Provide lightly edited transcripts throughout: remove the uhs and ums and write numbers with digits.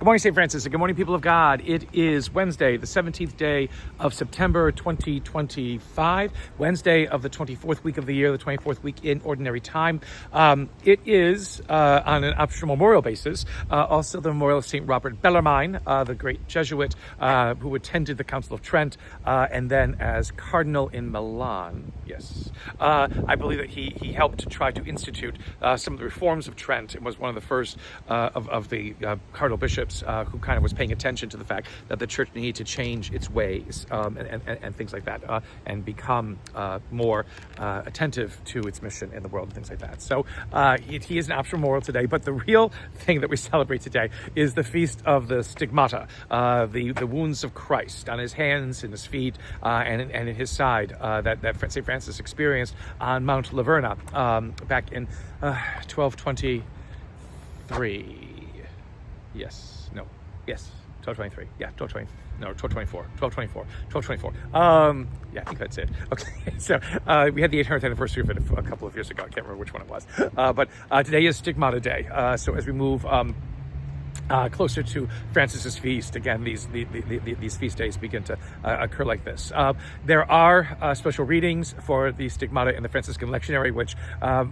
Good morning, St. Francis, and good morning, people of God. It is Wednesday, the 17th day of September, 2025, Wednesday of the 24th week of the year, the 24th week in Ordinary Time. It is, on an optional memorial basis, also the memorial of St. Robert Bellarmine, the great Jesuit who attended the Council of Trent, and then as Cardinal in Milan. Yes. I believe that he helped to try to institute some of the reforms of Trent and was one of the first of the cardinal bishops who kind of was paying attention to the fact that the church needed to change its ways and things like that, and become more attentive to its mission in the world and things like that. So he is an optional memorial today, but the real thing that we celebrate today is the feast of the Stigmata, the wounds of Christ on his hands, in his feet, and in his side that St. Francis experienced on Mount Laverna back in 1223. Yes. 1223. Yeah, 1220. No, 1224. 1224. Yeah, I think that's it. Okay, so we had the 800th anniversary of it a couple of years ago. I can't remember which one it was. But today is Stigmata Day. So as we move closer to Francis's feast, again, these feast days begin to occur like this. There are special readings for the Stigmata in the Franciscan Lectionary, which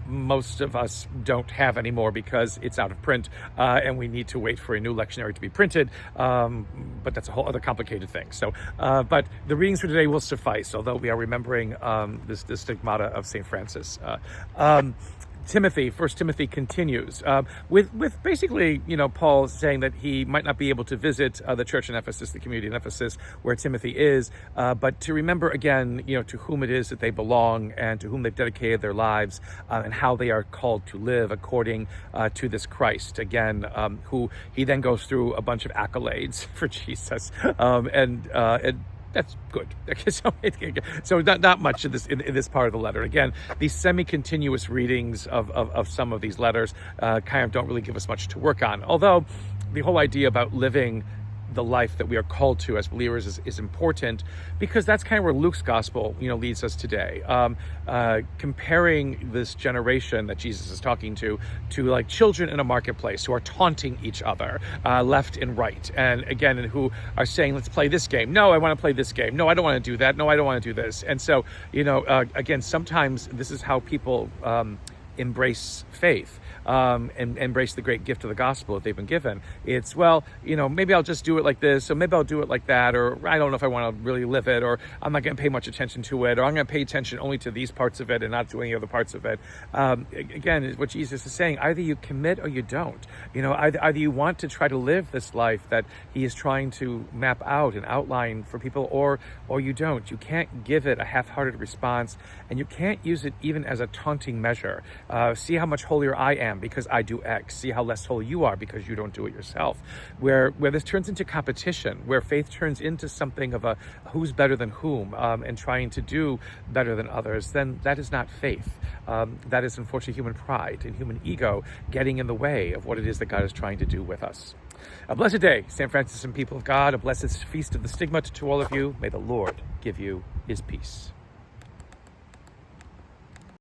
most of us don't have anymore because it's out of print, and we need to wait for a new lectionary to be printed. But that's a whole other complicated thing. So, but the readings for today will suffice, although we are remembering this Stigmata of St. Francis. First Timothy continues with basically, Paul saying that he might not be able to visit the church in Ephesus, the community in Ephesus where Timothy is, but to remember again, to whom it is that they belong and to whom they've dedicated their lives, and how they are called to live according to this Christ, again, who he then goes through a bunch of accolades for Jesus, and that's good. So not much in this part of the letter. Again, these semi-continuous readings of some of these letters kind of don't really give us much to work on. Although the whole idea about living the life that we are called to as believers is important, because that's kind of where Luke's gospel, leads us today. Comparing this generation that Jesus is talking to like children in a marketplace who are taunting each other left and right, and again, and who are saying, let's play this game. No, I want to play this game. No, I don't want to do that. No, I don't want to do this. And so, again, sometimes this is how people embrace faith, and embrace the great gift of the gospel that they've been given. It's, maybe I'll just do it like this, or maybe I'll do it like that, or I don't know if I want to really live it, or I'm not going to pay much attention to it, or I'm going to pay attention only to these parts of it and not to any other parts of it. Again, is what Jesus is saying. Either you commit or you don't. Either you want to try to live this life that he is trying to map out and outline for people, or you don't. You can't give it a half-hearted response, and you can't use it even as a taunting measure. See how much holier I am because I do X. See how less holy you are because you don't do it yourself. Where this turns into competition, where faith turns into something of a who's better than whom, and trying to do better than others, then that is not faith. That is unfortunately human pride and human ego getting in the way of what it is that God is trying to do with us. A blessed day, St. Francis and people of God. A blessed feast of the Stigmata to all of you. May the Lord give you his peace.